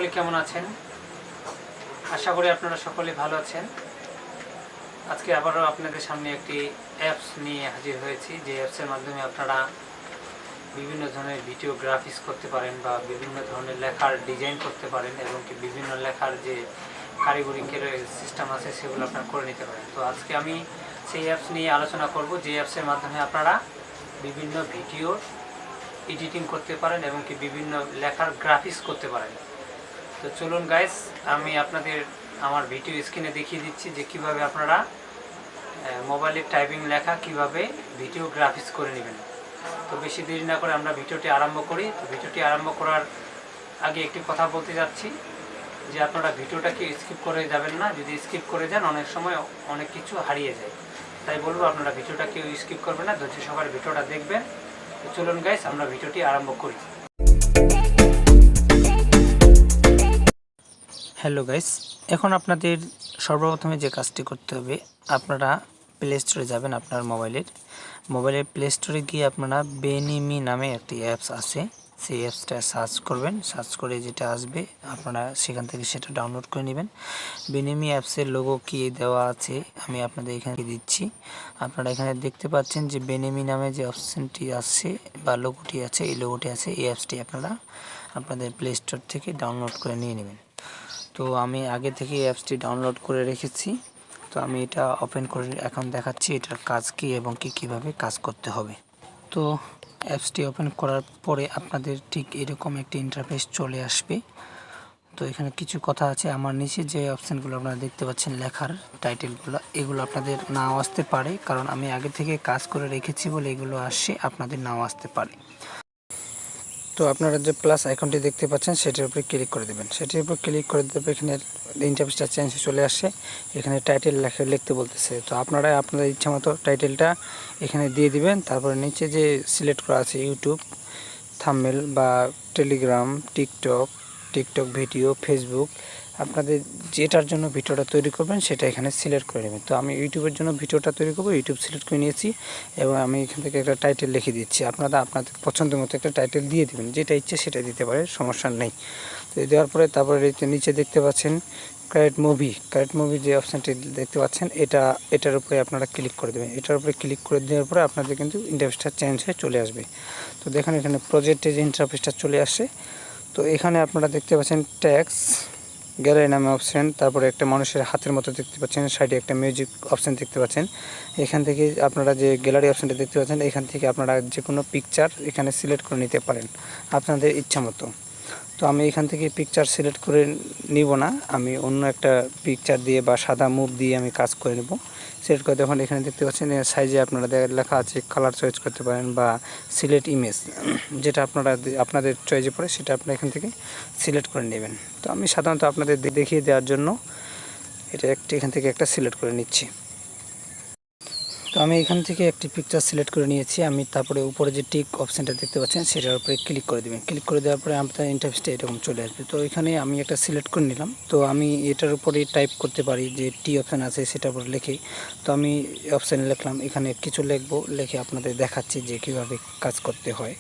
সকলে কেমন আছেন? আশা করি আপনারা সকলে ভালো আছেন। আজকে আবারও আপনাদের সামনে একটি অ্যাপস নিয়ে হাজির হয়েছি, যে অ্যাপসের মাধ্যমে আপনারা বিভিন্ন ধরনের ভিডিও গ্রাফিক্স করতে পারেন বা বিভিন্ন ধরনের লেখার ডিজাইন করতে পারেন এবং কি বিভিন্ন লেখার যে কারিগরি সিস্টেম আছে সেগুলো আপনারা করে নিতে পারেন। তো আজকে আমি সেই অ্যাপস নিয়ে আলোচনা করব, যে অ্যাপসের মাধ্যমে আপনারা বিভিন্ন ভিডিও এডিটিং করতে পারেন এবং কি বিভিন্ন লেখার গ্রাফিক্স করতে পারেন। তো চলুন গাইস, আমি আপনাদের আমার ভিডিও স্ক্রিনে দেখিয়ে দিচ্ছি যে কিভাবে আপনারা মোবাইলে টাইপিং লেখা কিভাবে ভিডিও গ্রাফিক্স করে নেবেন। তো বেশি দেরি না করে আমরা ভিডিওটি আরম্ভ করি। তো ভিডিওটি আরম্ভ করার আগে একটি কথা বলতে যাচ্ছি যে আপনারা ভিডিওটাকে স্কিপ করে যাবেন না। যদি স্কিপ করে যান অনেক সময় অনেক কিছু হারিয়ে যায়, তাই বলবো আপনারা ভিডিওটাকে স্কিপ করবেন না, ধৈর্য সহকারে ভিডিওটা দেখবেন। তো চলুন গাইস, আমরা ভিডিওটি আরম্ভ করি। হ্যালো গাইস, এখন আপনাদের সর্বপ্রথমে যে কাজটি করতে হবে, আপনারা প্লে স্টোরে যাবেন। আপনার মোবাইলের প্লে স্টোরে গিয়ে আপনারা বেনিমি নামে একটি অ্যাপস আছে, সেই অ্যাপসটা সার্চ করবেন। সার্চ করে যেটা আসবে আপনারা সেখান থেকে সেটা ডাউনলোড করে নেবেন। বেনিমি অ্যাপসের লোগো কি দেওয়া আছে আমি আপনাদের এখানে দিচ্ছি। আপনারা এখানে দেখতে পাচ্ছেন যে বেনিমি নামে যে অপশানটি আছে বা লোগোটি আছে, এই লোগোটি আছে, এই অ্যাপসটি আপনারা আপনাদের প্লে স্টোর থেকে ডাউনলোড করে নিয়ে নেবেন। তো আমি আগে থেকে অ্যাপসটি ডাউনলোড করে রেখেছি, তো আমি এটা ওপেন করে এখন দেখাচ্ছি এটার কাজ কি এবং কিভাবে কাজ করতে হবে। তো অ্যাপসটি ওপেন করার পরে আপনাদের ঠিক এরকম একটি ইন্টারফেস চলে আসবে। তো এখানে কিছু কথা আছে, আমার নিচে যে অপশানগুলো আপনারা দেখতে পাচ্ছেন লেখার টাইটেলগুলো, এগুলো আপনাদের নাও আসতে পারে, কারণ আমি আগে থেকে কাজ করে রেখেছি বলে এগুলো আসছে, আপনাদের নাও আসতে পারে। তো আপনারা যে প্লাস আইকনটি দেখতে পাচ্ছেন সেটার উপরে ক্লিক করে দেবেন। সেটির উপর ক্লিক করে দেবে, এখানে ইন্টারফেসটা চেঞ্জ চলে আসে, এখানে টাইটেল লিখতে বলতেছে। তো আপনারা আপনাদের ইচ্ছা মতো টাইটেলটা এখানে দিয়ে দিবেন। তারপরে নিচে যে সিলেক্ট করা আছে ইউটিউব, থাম্বনেল বা টেলিগ্রাম, টিকটক ভিডিও, ফেসবুক, আপনাদের যেটার জন্য ভিডিওটা তৈরি করবেন সেটা এখানে সিলেক্ট করে নেবেন। তো আমি ইউটিউবের জন্য ভিডিওটা তৈরি করব, ইউটিউব সিলেক্ট করে নিয়েছি এবং আমি এখান থেকে একটা টাইটেল লিখে দিচ্ছি। আপনারা আপনাদের পছন্দ মতো একটা টাইটেল দিয়ে দিবেন, যেটা ইচ্ছে সেটা দিতে পারে, সমস্যা নেই। তো দেওয়ার পরে তারপরে নিচে দেখতে পাচ্ছেন ক্রিয়েট মুভি যে অপশানটি দেখতে পাচ্ছেন, এটার উপরে আপনারা ক্লিক করে দেবেন। এটার উপরে ক্লিক করে দেওয়ার পরে আপনাদের কিন্তু ইন্টারফেসটা চেঞ্জ হয়ে চলে আসবে। তো দেখেন এখানে প্রজেক্টে যে ইন্টারফেসটা চলে আসে। তো এখানে আপনারা দেখতে পাচ্ছেন ট্যাক্স, গ্যালারি নামে অপশান, তারপরে একটা মানুষের হাতের মতো দেখতে পাচ্ছেন, সাইডে একটা মিউজিক অপশান দেখতে পাচ্ছেন। এখান থেকে আপনারা যে গ্যালারি অপশানটা দেখতে পাচ্ছেন, এখান থেকে আপনারা যে কোনো পিকচার এখানে সিলেক্ট করে নিতে পারেন আপনাদের ইচ্ছা মতো। তো আমি এখান থেকে পিকচার সিলেক্ট করে নিব না, আমি অন্য একটা পিকচার দিয়ে বা সাদা মুভ দিয়ে আমি কাজ করে নেব। সিলেক্ট করে দেখুন এখানে দেখতে পাচ্ছেন সাইজে আপনারা লেখা আছে, কালার চয়েস করতে পারেন বা সিলেক্ট ইমেজ, যেটা আপনাদের চয়েসে পড়ে সেটা আপনারা এখান থেকে সিলেক্ট করে নেবেন। তো আমি সাধারণত আপনাদের দেখিয়ে দেওয়ার জন্য এটা এখান থেকে একটা সিলেক্ট করে নিচ্ছি। তো আমি এখান থেকে একটি পিকচার সিলেক্ট করে নিয়েছি। আমি তারপরে উপরে যে টিক অপশানটা দেখতে পাচ্ছেন সেটার উপরে ক্লিক করে দেবেন। ক্লিক করে দেওয়ার পরে আপনার ইন্টারফেসটা এরকম চলে আসবে। তো এখানে আমি একটা সিলেক্ট করে নিলাম। তো আমি এটার উপরে টাইপ করতে পারি, যে টি অপশান আছে সেটার উপরে লিখে। তো আমি অপশানে লিখলাম, এখানে কিছু লিখবো, লিখে আপনাদের দেখাচ্ছি যে কীভাবে কাজ করতে হয়।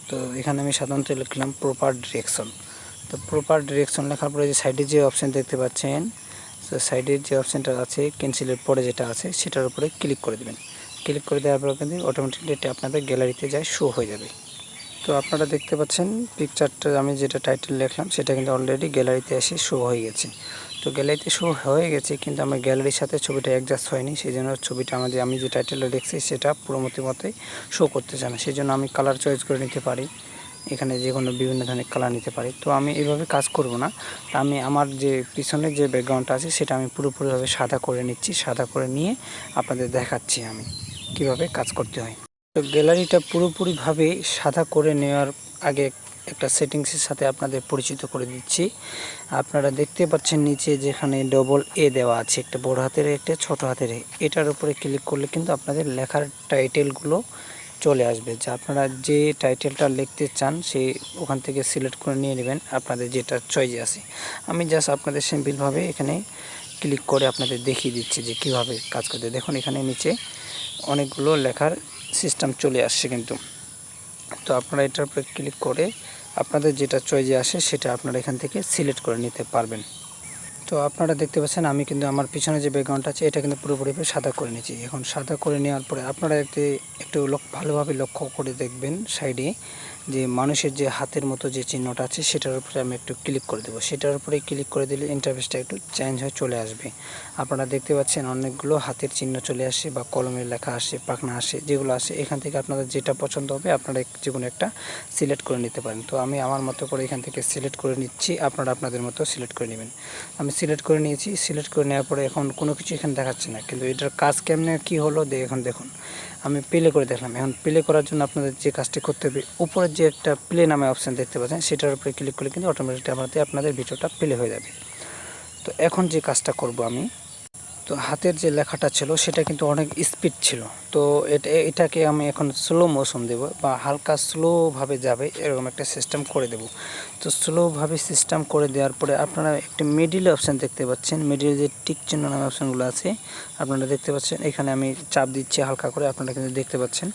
তো এখানে আমি সাধারণত লিখলাম প্রপার ডিরেকশন। তো প্রপার ডিরেকশন লেখার পরে যে সাইডে যে অপশান দেখতে পাচ্ছেন, তো সাইডের যে অপশানটা আছে ক্যান্সেলের পরে যেটা আছে সেটার উপরে ক্লিক করে দেবেন। ক্লিক করে দেওয়ার পর কিন্তু অটোমেটিকলি এটা আপনাদের গ্যালারিতে যায় শো হয়ে যাবে। তো আপনারা দেখতে পাচ্ছেন পিকচারটা আমি যেটা টাইটেল লিখলাম সেটা কিন্তু অলরেডি গ্যালারিতে এসে শো হয়ে গেছে। তো গ্যালারিতে শো হয়ে গেছে, কিন্তু আমার গ্যালারির সাথে ছবিটা অ্যাডজাস্ট হয়নি, সেই জন্য ছবিটা আমি যে টাইটেলটা লিখছি সেটা পুরো মতে শো করতে চায় না। সেই জন্য আমি কালার চয়েস করে নিতে পারি, এখানে যে কোনো বিভিন্ন ধরনের কালার নিতে পারি। তো আমি এইভাবে কাজ করব না, আমি আমার যে পিছনের যে ব্যাকগ্রাউন্ডটা আছে সেটা আমি পুরোপুরিভাবে সাদা করে নিচ্ছি। সাদা করে নিয়ে আপনাদের দেখাচ্ছি আমি কিভাবে কাজ করতে হয়। তো গ্যালারিটা পুরোপুরিভাবে সাদা করে নেওয়ার আগে একটা সেটিংসের সাথে আপনাদের পরিচিত করে দিচ্ছি। আপনারা দেখতে পাচ্ছেন নিচে যেখানে ডবল এ দেওয়া আছে, একটা বড় হাতের একটা ছোট হাতের, এটার উপরে ক্লিক করলে কিন্তু আপনাদের লেখার টাইটেলগুলো চলে আসবে। যে আপনারা যে টাইটেলটা লিখতে চান সেই ওখান থেকে সিলেক্ট করে নিয়ে নেবেন আপনাদের যেটা চয়েসে আছে। আমি জাস্ট আপনাদের সিম্পলভাবে এখানে ক্লিক করে আপনাদের দেখিয়ে দিচ্ছি যে কীভাবে কাজ করতে। দেখুন এখানে নিচে অনেকগুলো লেখার সিস্টেম চলে আসছে কিন্তু। তো আপনারা এটার উপরে ক্লিক করে আপনাদের যেটা চয়েজে আসে সেটা আপনারা এখান থেকে সিলেক্ট করে নিতে পারবেন। তো আপনারা দেখতে পাচ্ছেন আমি কিন্তু আমার পিছনে যে ব্যাকগ্রাউন্ড আছে এটা কিন্তু পুরোপুরি সাদা করে নিয়েছি। এখন সাদা করে নেওয়ার পরে আপনারা একটু ভালোভাবে লক্ষ্য করে দেখবেন সাইডে যে মানুষের যে হাতের মতো যে চিহ্নটা আছে সেটার উপরে আমি একটু ক্লিক করে দেবো। সেটার উপরে ক্লিক করে দিলে ইন্টারফেসটা একটু চেঞ্জ হয়ে চলে আসবে। আপনারা দেখতে পাচ্ছেন অনেকগুলো হাতের চিহ্ন চলে আসে বা কলমের লেখা আসে, পাখনা আসে, যেগুলো আসে এখান থেকে আপনাদের যেটা পছন্দ হবে আপনারা যে কোনো একটা সিলেক্ট করে নিতে পারেন। তো আমি আমার মতো করে এখান থেকে সিলেক্ট করে নিচ্ছি, আপনারা আপনাদের মতো সিলেক্ট করে নেবেন। আমি সিলেক্ট করে নিয়েছি। সিলেক্ট করে নেওয়ার পরে এখন কোনো কিছু এখানে দেখাচ্ছে না, কিন্তু এটার কাজ কেমনে কী হলো এখন দেখুন আমি প্লে করে দেখলাম। এখন প্লে করার জন্য আপনাদের যে কাজটি করতে হবে, উপরের যে একটা প্লে নামে অপশান দেখতে পাচ্ছেন সেটার উপরে ক্লিক করলে কিন্তু অটোমেটিকলি আপনাদের ভিডিওটা প্লে হয়ে যাবে। তো এখন যে কাজটা করব আমি, তো হাতের যে লেখাটা ছিল সেটা কিন্তু অনেক স্পিড ছিল, তো এটাকে আমি এখন স্লো মোশন দেব বা হালকা স্লোভাবে যাবে এরকম একটা সিস্টেম করে দেব। তো স্লোভাবে সিস্টেম করে দেওয়ার পরে আপনারা একটা মিডিল অপশান দেখতে পাচ্ছেন, মিডিল যে টিক চিহ্ন নামে অপশানগুলো আছে আপনারা দেখতে পাচ্ছেন, এখানে আমি চাপ দিচ্ছি হালকা করে, আপনারা কিন্তু দেখতে পাচ্ছেন।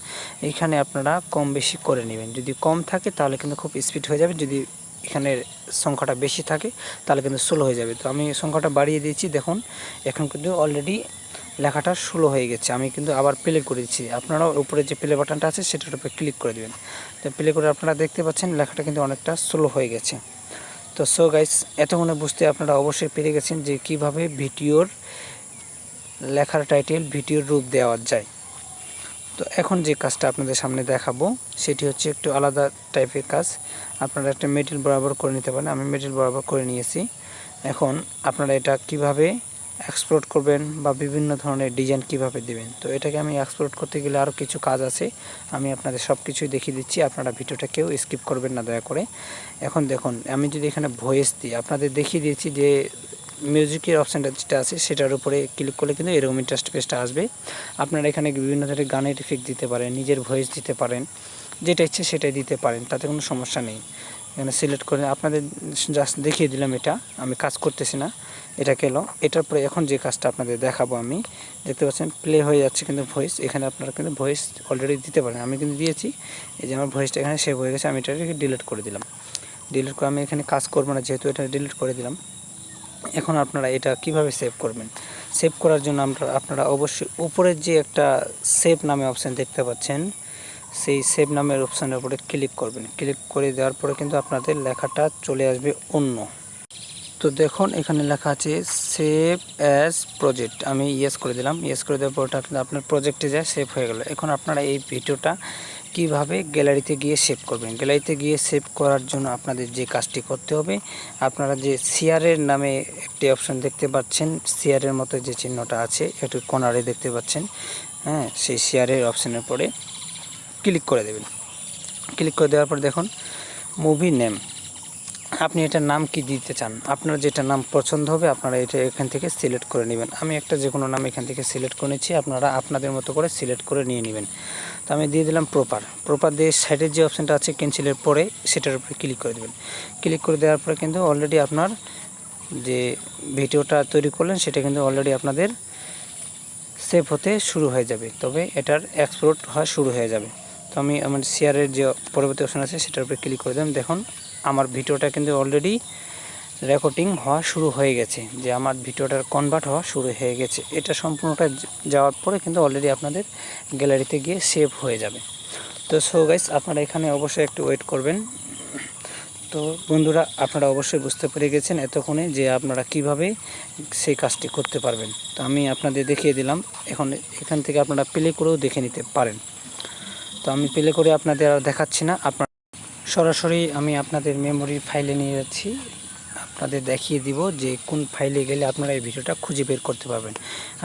এইখানে আপনারা কম বেশি করে নেবেন, যদি কম থাকে তাহলে কিন্তু খুব স্পিড হয়ে যাবে, যদি এখানের সংখ্যাটা বেশি থাকে তাহলে কিন্তু স্লো হয়ে যাবে। তো আমি সংখ্যাটা বাড়িয়ে দিয়েছি, দেখুন এখন কিন্তু অলরেডি লেখাটা স্লো হয়ে গেছে। আমি কিন্তু আবার প্লে করে দিচ্ছি, আপনারাও উপরে যে প্লে বাটনটা আছে সেটার উপরে ক্লিক করে দেবেন। তো প্লে করে আপনারা দেখতে পাচ্ছেন লেখাটা কিন্তু অনেকটা স্লো হয়ে গেছে। তো সো গাইস, এতক্ষণে বুঝতে আপনারা অবশ্যই পেরে গেছেন যে কিভাবে ভিডিওর লেখার টাইটেল ভিডিওর রূপ দেওয়া যায়। তো এখন যে কাজটা আপনাদের সামনে দেখাবো সেটি হচ্ছে একটু আলাদা টাইপের কাজ। আপনারা একটা মিডল বরাবর করে নিতে পারেন, আমি মিডল বরাবর করে নিয়েছি। এখন আপনারা এটা কিভাবে এক্সপোর্ট করবেন বা বিভিন্ন ধরনের ডিজাইন কিভাবে দিবেন, তো এটাকে আমি এক্সপোর্ট করতে গেলে আরও কিছু কাজ আছে, আমি আপনাদের সব কিছুই দেখিয়ে দিচ্ছি, আপনারা ভিডিওটা কেউ স্কিপ করবেন না দয়া করে। এখন দেখুন আমি যদি এখানে ভয়েস দিই, আপনাদের দেখিয়ে দিয়েছি যে মিউজিকের অপশানটা যেটা আছে সেটার উপরে ক্লিক করলে কিন্তু এরকম ইন্টারফেসটা আসবে। আপনারা এখানে বিভিন্ন ধরনের গানের ইফেক্ট দিতে পারেন, নিজের ভয়েস দিতে পারেন, যেটা ইচ্ছে সেটাই দিতে পারেন, তাতে কোনো সমস্যা নেই। এখানে সিলেক্ট করে আপনাদের জাস্ট দেখিয়ে দিলাম, এটা আমি কাজ করতেছি না, এটা গেলো। এটার পরে এখন যে কাজটা আপনাদের দেখাবো আমি, দেখতে পাচ্ছেন প্লে হয়ে যাচ্ছে কিন্তু ভয়েস, এখানে আপনারা কিন্তু ভয়েস অলরেডি দিতে পারেন, আমি কিন্তু দিয়েছি। এই যে আমার ভয়েসটা এখানে সেভ হয়ে গেছে, আমি এটাকে ডিলিট করে দিলাম। ডিলিট করে আমি এখানে কাজ করবো না যেহেতু, এটা ডিলিট করে দিলাম। এখন আপনারা এটা কিভাবে সেভ করবেন, সেভ করার জন্য আপনারা অবশ্যই উপরের যে একটা সেভ নামে অপশান দেখতে পাচ্ছেন সেই সেভ নামের অপশানের উপরে ক্লিক করবেন। ক্লিক করে দেওয়ার পরে কিন্তু আপনাদের লেখাটা চলে আসবে অন্য। তো দেখুন এখানে লেখা আছে সেভ অ্যাজ প্রজেক্ট, আমি ইয়েস করে দিলাম। ইয়েস করে দেওয়ার পরটা কিন্তু আপনার প্রজেক্টে যায় সেভ হয়ে গেল। এখন আপনারা এই ভিডিওটা কিভাবে গ্যালারিতে গিয়ে সেভ করবেন, গ্যালারিতে গিয়ে সেভ করার জন্য আপনাদের যে কাজটি করতে হবে, আপনারা যে শেয়ারের নামে একটি অপশন দেখতে পাচ্ছেন, শেয়ারের মতো যে চিহ্নটা আছে একটু কর্নারে দেখতে পাচ্ছেন, হ্যাঁ সেই শেয়ারের অপশানের পরে ক্লিক করে দেবেন। ক্লিক করে দেওয়ার পর দেখুন মুভি নেম, আপনি এটার নাম কি দিতে চান, আপনার যেটা নাম পছন্দ হবে আপনারা এটা এখান থেকে সিলেক্ট করে নেবেন। আমি একটা যে কোনো নাম এখান থেকে সিলেক্ট করে নিচ্ছি, আপনারা আপনাদের মতো করে সিলেক্ট করে নিয়ে নেবেন। তো আমি দিয়ে দিলাম প্রপার দিয়ে সাইডের যে অপশানটা আছে ক্যান্সেলের পরে সেটার উপরে ক্লিক করে দেবেন। ক্লিক করে দেওয়ার পরে কিন্তু অলরেডি আপনার যে ভিডিওটা তৈরি করলেন সেটা কিন্তু অলরেডি আপনাদের সেভ হতে শুরু হয়ে যাবে, তবে এটার এক্সপোর্ট হওয়া শুরু হয়ে যাবে। তো আমি আমার শেয়ারের যে পরবর্তী অপশান আছে সেটার উপরে ক্লিক করে দিলাম। দেখুন আমার ভিডিওটা কিন্তু অলরেডি রেকর্ডিং হওয়া শুরু হয়ে গেছে, যে আমার ভিডিওটার কনভার্ট হওয়া শুরু হয়ে গেছে। এটা সম্পূর্ণটা যাওয়ার পরে কিন্তু অলরেডি আপনাদের গ্যালারিতে গিয়ে সেভ হয়ে যাবে। তো সো গাইস, আপনারা এখানে অবশ্যই একটু ওয়েট করবেন। তো বন্ধুরা, আপনারা অবশ্যই বুঝতে পেরে গেছেন এতক্ষণে যে আপনারা কিভাবে সেই কাজটি করতে পারবেন। তো আমি আপনাদের দেখিয়ে দিলাম, এখন এখান থেকে আপনারা প্লে করেও দেখে নিতে পারেন। তো আমি প্লে করে আপনাদের আর দেখাচ্ছি না, সরাসরি আমি আপনাদের মেমোরি ফাইলে নিয়ে যাচ্ছি, আপনাদের দেখিয়ে দিব যে কোন ফাইলে গেলে আপনারা এই ভিডিওটা খুঁজে বের করতে পারবেন।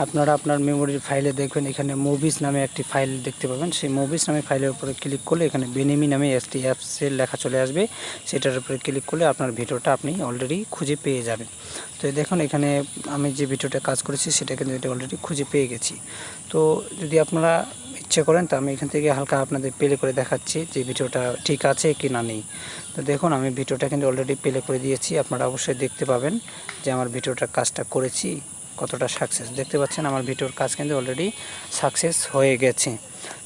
আপনারা আপনার মেমোরির ফাইলে দেখবেন এখানে মুভিস নামে একটি ফাইল দেখতে পাবেন, সেই মুভিস নামে ফাইলের উপরে ক্লিক করলে এখানে বেনিমি নামে একটি অ্যাপসের লেখা চলে আসবে, সেটার উপরে ক্লিক করলে আপনার ভিডিওটা আপনি অলরেডি খুঁজে পেয়ে যাবেন। তো দেখুন এখানে আমি যে ভিডিওটা কাজ করেছি সেটা কিন্তু এটা অলরেডি খুঁজে পেয়ে গেছি। তো যদি আপনারা ইচ্ছে করেন তো আমি এখান থেকে হালকা আপনাদের প্লে করে দেখাচ্ছি যে ভিডিওটা ঠিক আছে কি না নেই। তো দেখুন আমি ভিডিওটা কিন্তু অলরেডি প্লে করে দিয়েছি, আপনারা অবশ্যই দেখতে পাবেন যে আমার ভিডিওটার কাজটা করেছি কতটা সাকসেস। দেখতে পাচ্ছেন আমার ভিডিওর কাজ কিন্তু অলরেডি সাকসেস হয়ে গেছে।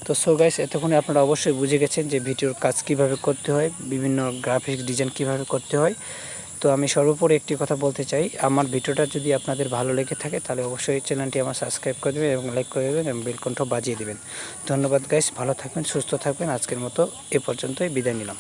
তো সো গাইস, এতক্ষণে আপনারা অবশ্যই বুঝে গেছেন যে ভিডিওর কাজ কিভাবে করতে হয়, বিভিন্ন গ্রাফিক্স ডিজাইন কিভাবে করতে হয়। তো আমি সর্বোপরি একটি কথা বলতে চাই, আমার ভিডিওটা যদি আপনাদের ভালো লেগে থাকে তাহলে অবশ্যই চ্যানেলটি আমার সাবস্ক্রাইব করে দেবেন এবং লাইক করে দেবেন এবং বেল কণ্ঠ বাজিয়ে দেবেন। ধন্যবাদ গাইস, ভালো থাকবেন, সুস্থ থাকবেন। আজকের মতো এ পর্যন্তই বিদায় নিলাম।